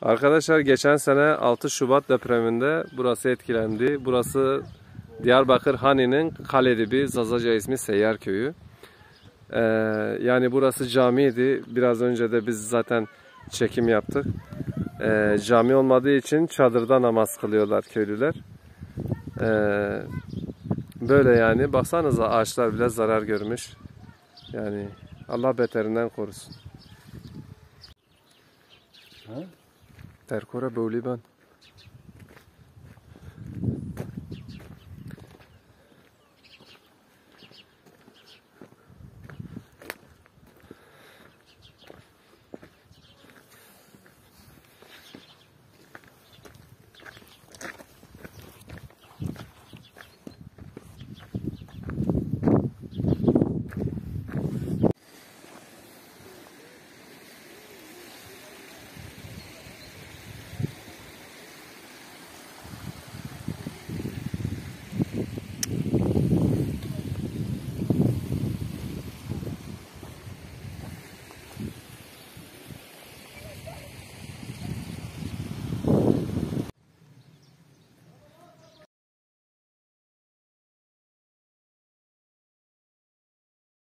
Arkadaşlar geçen sene 6 Şubat depreminde burası etkilendi. Burası Diyarbakır Hani'nin Kaledibi Zazaca ismi Seyyar Köyü. Yani burası camiydi. Biraz önce de biz zaten çekim yaptık. Cami olmadığı için çadırda namaz kılıyorlar köylüler. Böyle yani. Baksanıza ağaçlar bile zarar görmüş. Yani Allah beterinden korusun. Terkora böğlü ben.